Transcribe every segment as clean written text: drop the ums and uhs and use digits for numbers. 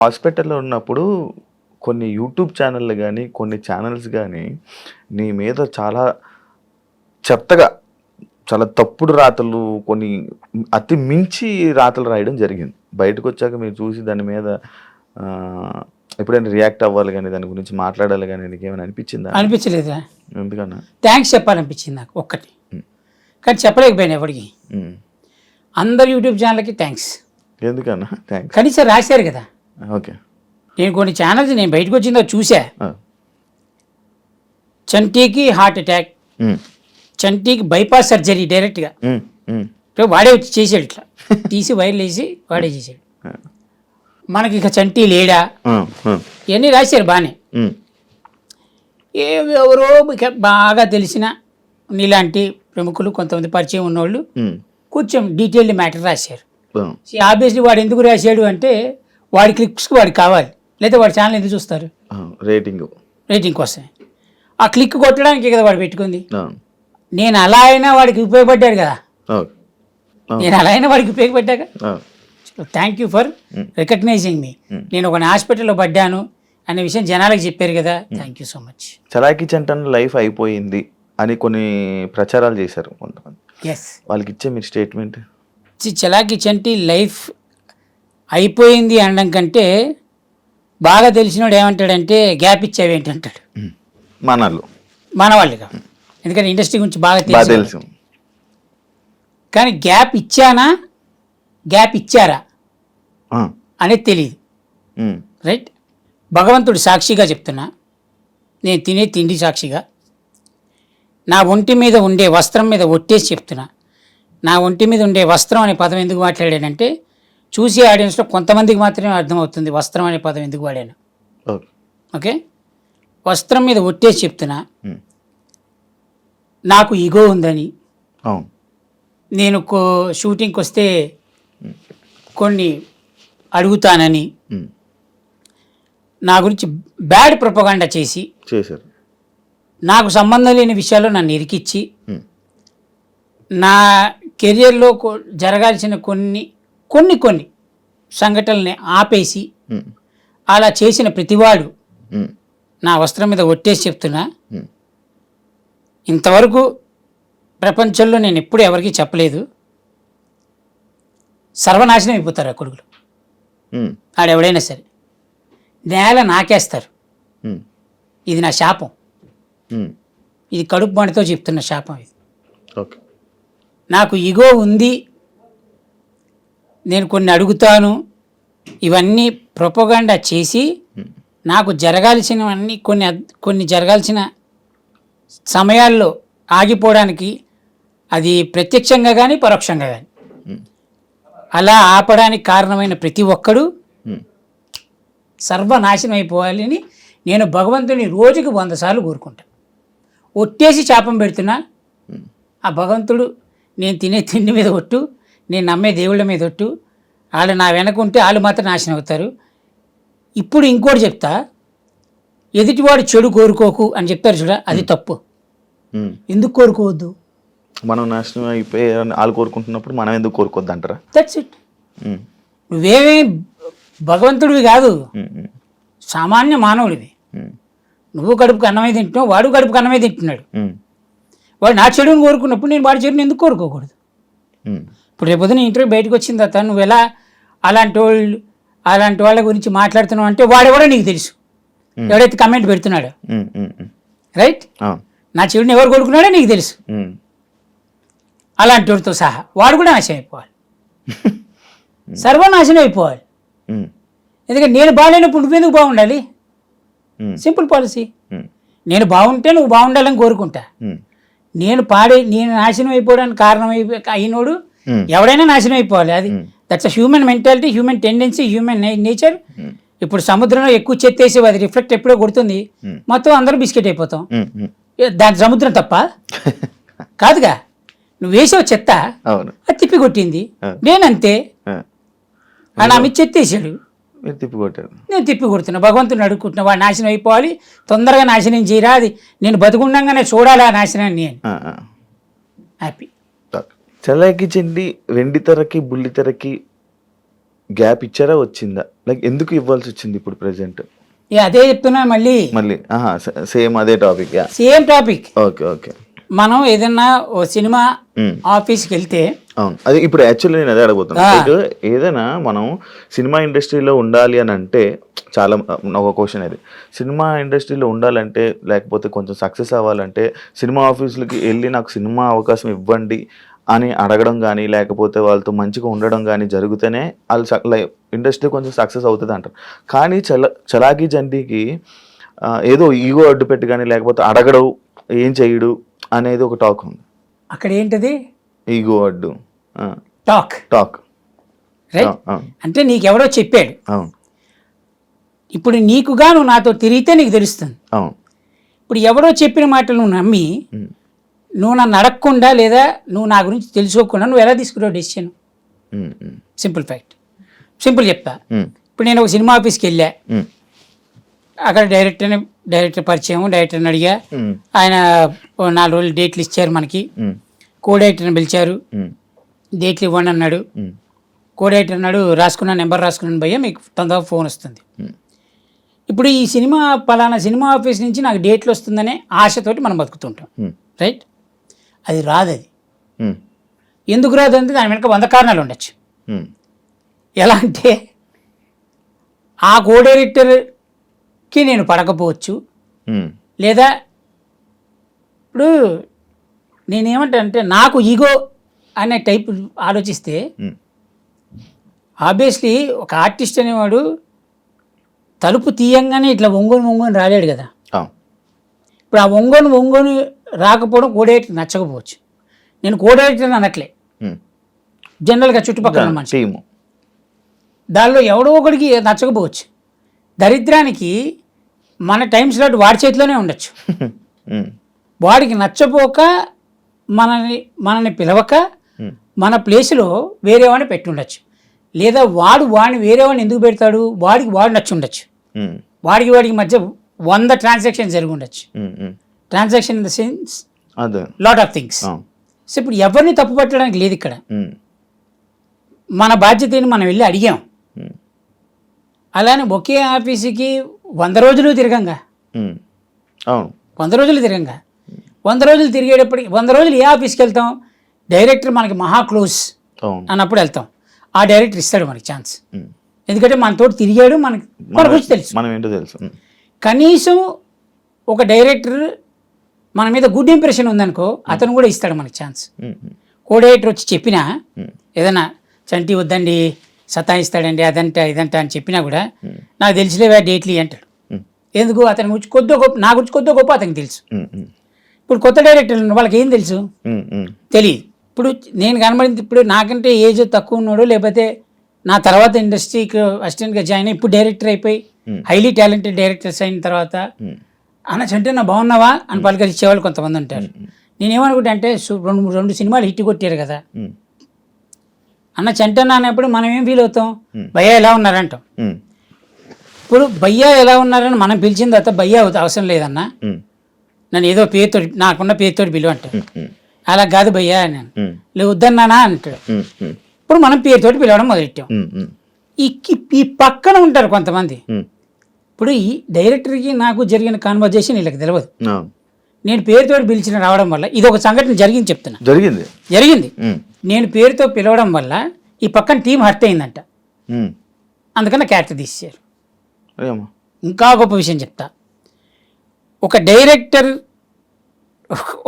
హాస్పిటల్లో ఉన్నప్పుడు కొన్ని యూట్యూబ్ ఛానళ్ళు గానీ, కొన్ని ఛానల్స్ గానీ నీ మీద చాలా చెత్తగా, చాలా తప్పుడు రాతలు కొన్ని అతి మించి రాతలు రాయడం జరిగింది. బయటకొచ్చాక మీరు చూసి దాని మీద ఎప్పుడైనా రియాక్ట్ అవ్వాలి గానీ, దాని గురించి మాట్లాడాలి గానీ నీకేమైనా అనిపించిందా? అనిపించలేదా? ఎందుకన్నా? థ్యాంక్స్ చెప్పాలనిపించింది నాకు ఒక్కటి, కానీ చెప్పలేకపోయాను ఎవరికి. అందరు యూట్యూబ్ ఛానల్కి థ్యాంక్స్. ఎందుకన్నా థ్యాంక్స్? కనీసం రాశారు కదా. ఓకే. నేను కొన్ని ఛానల్స్ నేను బయటకు వచ్చిందో చూసా. చంటీకి హార్ట్ అటాక్, చంటీకి బైపాస్ సర్జరీ డైరెక్ట్గా వాడే వచ్చి చేసాడు, ఇట్లా తీసి వైర్లు వేసి వాడే చేసాడు. మనకి ఇక చంటీ లేడా ఇవన్నీ రాశారు బాగానే. ఎవరో బాగా తెలిసిన నీలాంటి ప్రముఖులు కొంతమంది పరిచయం ఉన్నవాళ్ళు కొంచెం డీటెయిల్డ్ మ్యాటర్ రాశారు. ఆబ్వియస్లీ వాడు ఎందుకు రాశాడు అంటే వాడి క్లిక్స్కి వాడికి కావాలి, లేదా వాడి ఛానల్ ఎందుకు చూస్తారు? రేటింగ్ కోసమే. ఆ క్లిక్ కొట్టడానికి కదా వాడు పెట్టుకుంది. నేను అలా అయినా వాడికి ఉపయోగపడ్డాడు కదా, నేను అలా అయినా వాడికి ఉపయోగపడ్డాక thank you for recognizing me. నేను ఒక హాస్పిటల్లో పడ్డాను అనే విషయం జనాలకు చెప్పారు కదా, థ్యాంక్ యూ సో మచ్. చలాకీ చంటన్ లైఫ్ అయిపోయింది అని కొన్ని ప్రచారాలు చేశారు కొంతమంది. వాళ్ళకి ఇచ్చే మీరు స్టేట్మెంట్? చలాకీ చంటి లైఫ్ అయిపోయింది అనడం కంటే బాగా తెలిసినోడు ఏమంటాడంటే గ్యాప్ ఇచ్చావేంటి అంటాడు. మన వాళ్ళు కాదు, ఎందుకంటే ఇండస్ట్రీ గురించి బాగా తెలుసు. కానీ గ్యాప్ ఇచ్చానా గ్యాప్ ఇచ్చారా అనేది తెలియదు. రైట్? భగవంతుడు సాక్షిగా చెప్తున్నా, నేను తినే తిండి సాక్షిగా, నా ఒంటి మీద ఉండే వస్త్రం మీద ఒట్టేసి చెప్తున్నా. నా ఒంటి మీద ఉండే వస్త్రం అనే పదం ఎందుకు మాట్లాడానంటే చూసే ఆడియన్స్లో కొంతమందికి మాత్రమే అర్థమవుతుంది వస్త్రం అనే పదం ఎందుకు వాడాను. ఓకే, వస్త్రం మీద ఒట్టేసి చెప్తున్నా. నాకు ఈగో ఉందని, నేను షూటింగ్కి వస్తే కొన్ని అడుగుతానని, నా గురించి బ్యాడ్ ప్రొపగాండా చేశారు. నాకు సంబంధం లేని విషయాల్లో నన్ను ఇరికిచ్చి నా కెరియర్లో జరగాల్సిన కొన్ని సంఘటనల్ని ఆపేసి అలా చేసిన ప్రతివాడు నా వస్త్రం మీద ఒట్టేసి చెప్తున్నా. ఇంతవరకు ప్రపంచంలో నేను ఎప్పుడు ఎవరికి చెప్పలేదు, సర్వనాశనం అయిపోతారు ఆ కొడుకులు. ఆడెవడైనా సరే నేల నాకేస్తారు. ఇది నా శాపం, ఇది కడుపు మంటతో చెప్తున్న శాపం ఇది. నాకు ఈగో ఉంది, నేను కొన్ని అడుగుతాను, ఇవన్నీ ప్రొపగాండా చేసి నాకు జరగాల్సినవన్నీ కొన్ని జరగాల్సిన సమయాల్లో ఆగిపోవడానికి, అది ప్రత్యక్షంగా కానీ పరోక్షంగా కానీ అలా ఆపడానికి కారణమైన ప్రతి ఒక్కడు సర్వనాశనం అయిపోవాలని నేను భగవంతుని రోజుకి 100 సార్లు కోరుకుంటాను. ఒట్టేసి శాపం పెడుతున్నా ఆ భగవంతుడు నేను తినే తిండి మీద ఒట్టు, నేను నమ్మే దేవుళ్ళ మీద ఒట్టు, వాళ్ళు నా వెనకుంటే వాళ్ళు మాత్రం నాశనం అవుతారు. ఇప్పుడు ఇంకోటి చెప్తా, ఎదుటివాడు చెడు కోరుకోకు అని చెప్తారు చూడ, అది తప్పు. ఎందుకు కోరుకోవద్దు? మనం నాశనం అయిపోయి వాళ్ళు కోరుకుంటున్నప్పుడు మనం ఎందుకు కోరుకోవద్దు అంటారా? That's it. నువ్వేమీ భగవంతుడివి కాదు, సామాన్య మానవుడివి. నువ్వు కడుపుకు అన్నమే తింటున్నావు, వాడు కడుపుకు అన్నమే తింటున్నాడు. వాడు నా చెడుని కోరుకున్నప్పుడు నేను వాడి చెడుని ఎందుకు కోరుకోకూడదు? ఇప్పుడు రేపొద్దున ఇంటర్వ్యూ బయటకు వచ్చిన తర్వాత నువ్వు ఎలా అలాంటి వాళ్ళ గురించి మాట్లాడుతున్నావు అంటే వాడెవడో నీకు తెలుసు, ఎవడైతే కమెంట్ పెడుతున్నాడో. రైట్? నా చెడుని ఎవరు కోరుకున్నాడో నీకు తెలుసు. అలాంటి వాడితో సహా వాడు కూడా నాశనం అయిపోవాలి, సర్వనాశనం అయిపోవాలి. ఎందుకంటే నేను బాగాలేనప్పుడు నువ్వెందుకు బాగుండాలి? Simple policy. నేను బాగుంటే నువ్వు బాగుండాలని కోరుకుంటా. నేను నాశనం అయిపోవడానికి కారణం అయినోడు ఎవడైనా నాశనం అయిపోవాలి. అది that's human mentality, human tendency, human nature. ఇప్పుడు సముద్రంలో ఎక్కువ చెత్త వేసి అది రిఫ్లెక్ట్ ఎప్పుడో కొడుతుంది, మొత్తం అందరూ బిస్కెట్ అయిపోతాం. దాని సముద్రం తప్ప కాదుగా, నువ్వు వేసావు చెత్త, అది తిప్పి కొట్టింది. నేనంతే, నా మీద చెత్త వేసాడు, నేను తిప్పి కొడుతున్నా. భగవంతుని అడుగుకుంటున్నా వాడు నాశనం అయిపోవాలి, తొందరగా నాశనం చేయరా, అది నేను బతుకుండగానే చూడాలి ఆ నాశనాన్ని. నేను హ్యాపీ. చలాకీ చంటి వెండి తెరకి బుల్లి తెరకి గ్యాప్ ఇచ్చారా, వచ్చిందా? లైక్ ఎందుకు ఇవ్వాల్సి వచ్చింది ఇప్పుడు ప్రెసెంట్? అదే చెప్తున్నా మళ్ళీ సేమ్ అదే topic. Same topic. Okay okay. మనం ఏదన్నా ఓ సినిమా ఆఫీస్కి వెళ్తే, అవును, అది ఇప్పుడు యాక్చువల్లీ నేను అదే అడగబోతున్నాను. లైక్ ఏదైనా మనం సినిమా ఇండస్ట్రీలో ఉండాలి అని అంటే చాలా ఒక క్వశ్చన్ అది. సినిమా ఇండస్ట్రీలో ఉండాలంటే లేకపోతే కొంచెం సక్సెస్ అవ్వాలంటే సినిమా ఆఫీసులకి వెళ్ళి నాకు సినిమా అవకాశం ఇవ్వండి అని అడగడం కానీ లేకపోతే వాళ్ళతో మంచిగా ఉండడం కానీ జరిగితేనే వాళ్ళు ఇండస్ట్రీ కొంచెం సక్సెస్ అవుతుంది అంటారు. కానీ చలాకీ జంటీకి ఏదో ఈగో అడ్డు పెట్టి కానీ లేకపోతే అడగడు, ఏం చేయడు అనేది ఒక టాక్ ఉంది. అక్కడ ఏంటది? ఈగో అడ్డు టాక్ రైట్. అంటే నీకెవడో చెప్పాడు. అవును. ఇప్పుడు నీకుగా నువ్వు నాతో తిరిగితే నీకు తెలుస్తుంది. అవును. ఇప్పుడు ఎవడో చెప్పిన మాటలు నువ్వు నమ్మి నువ్వు నన్ను అడగకుండా లేదా నువ్వు నా గురించి తెలుసుకోకుండా నువ్వు ఎలా తీసుకున్నావు డెసిషన్? సింపుల్ ఫ్యాక్ట్, సింపుల్ చెప్తా. ఇప్పుడు నేను ఒక సినిమా ఆఫీస్కి వెళ్ళా, అక్కడ డైరెక్టర్ పరిచయం, డైరెక్టర్ని అడిగా, ఆయన 4 రోజులు డేట్లు ఇచ్చారు మనకి. కో డైరెక్టర్ని పిలిచారు, డేట్లు ఇవ్వండి అన్నాడు. కో డైరెక్టర్ అన్నాడు, నెంబర్ రాసుకున్నాను భయ్యా, మీకు తొందరగా ఫోన్ వస్తుంది. ఇప్పుడు ఈ సినిమా పలానా సినిమా ఆఫీస్ నుంచి నాకు డేట్లు వస్తుందనే ఆశతోటి మనం బతుకుతుంటాం, రైట్? అది రాదు. అది ఎందుకు రాదు అంటే దాని వెనక 100 కారణాలు ఉండొచ్చు. ఎలా అంటే ఆ కో డైరెక్టర్కి నేను పడకపోవచ్చు, లేదా ఇప్పుడు నేనేమంటానంటే నాకు ఈగో అనే టైప్ ఆలోచిస్తే ఆబ్వియస్లీ ఒక ఆర్టిస్ట్ అనేవాడు తలుపు తీయంగానే ఇట్లా వంగొని రాలేడు కదా. ఇప్పుడు ఆ వంగొని రాకపోవడం కో డైరెక్టర్ నచ్చకపోవచ్చు. నేను కో డైరెక్టర్ అనట్లే, జనరల్గా చుట్టుపక్కల మనిషి, దానిలో ఎవడో ఒకడికి నచ్చకపోవచ్చు. దరిద్రానికి మన టైం స్లాట్ వాడి చేతిలోనే ఉండొచ్చు. వాడికి నచ్చపోక మనని పిలవక మన ప్లేస్లో వేరే వాడిని పెట్టి ఉండొచ్చు. లేదా వాడిని వేరే వాడిని ఎందుకు పెడతాడు? వాడు నచ్చి ఉండొచ్చు. వాడికి మధ్య 100 ట్రాన్సాక్షన్ జరిగి ఉండొచ్చు. Transaction in the sense lot of things. So ఇప్పుడు ఎవరిని తప్పు పట్టడానికి లేదు ఇక్కడ. మన బాధ్యతని మనం వెళ్ళి అడిగాం. అలానే ఒకే ఆఫీసుకి 100 రోజులు తిరగంగా, 100 రోజులు తిరగంగా, 100 రోజులు తిరిగేటప్పటికి 100 రోజులు ఏ ఆఫీస్కి వెళ్తాం? డైరెక్టర్ మనకి మహా క్లోజ్ అన్నప్పుడు వెళ్తాం. ఆ డైరెక్టర్ ఇస్తాడు మనకి ఛాన్స్, ఎందుకంటే మనతో తిరిగాడు, మన గురించి తెలుసు. కనీసం ఒక డైరెక్టర్ మన మీద గుడ్ ఇంప్రెషన్ ఉందనుకో, అతను కూడా ఇస్తాడు మనకి ఛాన్స్. కో డైరెక్టర్ వచ్చి చెప్పినా ఏదైనా చంటి వద్దండి సతాయిస్తాడండి అదంట ఇదంట అని చెప్పినా కూడా నాకు తెలిసిలేవా డేట్లు అంటాడు. ఎందుకు? అతని గురించి నా గురించి కొద్దో గొప్ప అతనికి తెలుసు. ఇప్పుడు కొత్త డైరెక్టర్లు వాళ్ళకి ఏం తెలుసు? తెలియదు. ఇప్పుడు నేను కనబడింది, ఇప్పుడు నాకంటే ఏజ్ తక్కువ ఉన్నాడు, లేకపోతే నా తర్వాత ఇండస్ట్రీకి అసిస్టెంట్గా జాయిన్ అయ్యి ఇప్పుడు డైరెక్టర్ అయిపోయి హైలీ టాలెంటెడ్ డైరెక్టర్స్ అయిన తర్వాత అన్న చంటి నా బాగున్నావా అని పలకరించేవాళ్ళు కొంతమంది ఉంటారు. నేనేమనుకుంటా అంటే 2 సినిమాలు హిట్ కొట్టారు కదా అన్న చంటన్న అనేప్పుడు మనం ఏం ఫీల్ అవుతాం? భయ్యా ఎలా ఉన్నారంటాం. ఇప్పుడు భయ్యా ఎలా ఉన్నారని మనం పిలిచిన తర్వాత భయ్యా అవసరం లేదన్నా, నన్ను ఏదో పేరుతో నాకున్న పేరుతో పిలువ అంటాడు. అలా కాదు భయ్యా నేను లేదు వద్దన్నానా అంటాడు. ఇప్పుడు మనం పేరుతోటి పిలవడం మొదలెట్టాం. ఈ పక్కన ఉంటారు కొంతమంది. ఇప్పుడు ఈ డైరెక్టర్కి నాకు జరిగిన కాన్వర్జేషన్ వీళ్ళకి తెలియదు. నేను పేరుతో పిలిచిన రావడం వల్ల ఇది ఒక సంఘటన జరిగింది చెప్తున్నా. జరిగింది. నేను పేరుతో పిలవడం వల్ల ఈ పక్కన టీం హర్ట్ అయిందంట, అందుకని క్యారెక్టర్ తీసేశారు. ఇంకా గొప్ప విషయం చెప్తా. ఒక డైరెక్టర్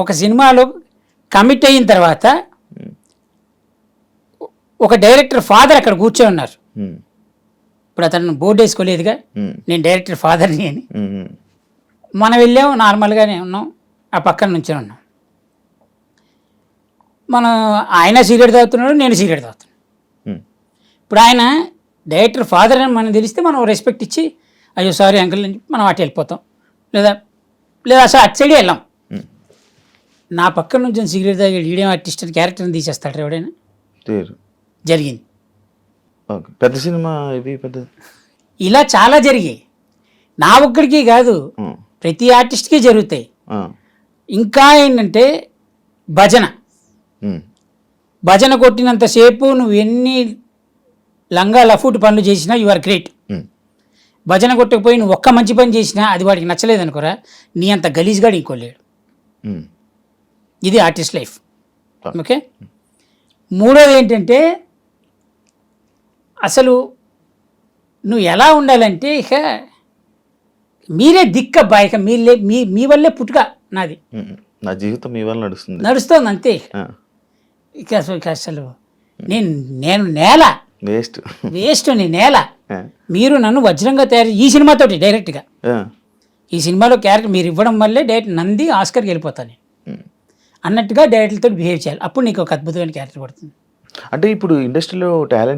ఒక సినిమాలో కమిట్ అయిన తర్వాత ఒక డైరెక్టర్ ఫాదర్ అక్కడ కూర్చొని ఉన్నారు. ఇప్పుడు అతను బోర్డు వేసుకోలేదుగా నేను డైరెక్టర్ ఫాదర్ని అని. మనం వెళ్ళాము, నార్మల్గానే ఉన్నాం, ఆ పక్కన నుంచే ఉన్నాం. ఆయన సిగరెట్ తాగుతున్నాడు, నేను సిగరెట్ తాగుతున్నాను. ఇప్పుడు ఆయన డైరెక్టర్ ఫాదర్ అని మనం తెలిస్తే మనం రెస్పెక్ట్ ఇచ్చి అయ్యో సారీ అంకుల్ అని మనం అటు వెళ్ళిపోతాం, లేదా అసలు అటు సైడే వెళ్ళాం. నా పక్కన నుంచి సిగరెట్ తాగి వీడియో ఆర్టిస్ట్ క్యారెక్టర్ని తీసేస్తాడు ఎవడైనా? జరిగింది. పెద్ద సినిమా ఇది ఇలా చాలా జరిగాయి. నా ఒక్కడికి కాదు, ప్రతి ఆర్టిస్ట్కి జరుగుతాయి. ఇంకా ఏంటంటే భజన కొట్టినంతసేపు నువ్వు ఎన్ని లంగా లఫూట్ పనులు చేసినా యు ఆర్ గ్రేట్. భజన కొట్టకపోయి నువ్వు ఒక్క మంచి పని చేసినా అది వాడికి నచ్చలేదు అనుకోరా, నీ అంత గలీజ్గాడు ఇంకోలేడు. ఇది ఆర్టిస్ట్ లైఫ్. ఓకే. మూడోది ఏంటంటే అసలు నువ్వు ఎలా ఉండాలంటే ఇక మీరే దిక్కబ్బా, ఇక మీ వల్లే పుట్టుక నాది, నా జీవితం మీ వల్ల నడుస్తుంది అంతే. ఇక అసలు నేను నేల వేస్ట్, నేను నేల. మీరు నన్ను వజ్రంగా తయారు ఈ సినిమాతోటి డైరెక్ట్గా, ఈ సినిమాలో క్యారెక్టర్ మీరు ఇవ్వడం వల్లే డైరెక్ట్ నంది ఆస్కర్కి వెళ్ళిపోతాను అన్నట్టుగా డైరెక్టర్తో బిహేవ్ చేయాలి. అప్పుడు నీకు ఒక అద్భుతమైన క్యారెక్టర్ పడుతుంది. అంటే ఇప్పుడు ఇండస్ట్రీలో టాలెంట్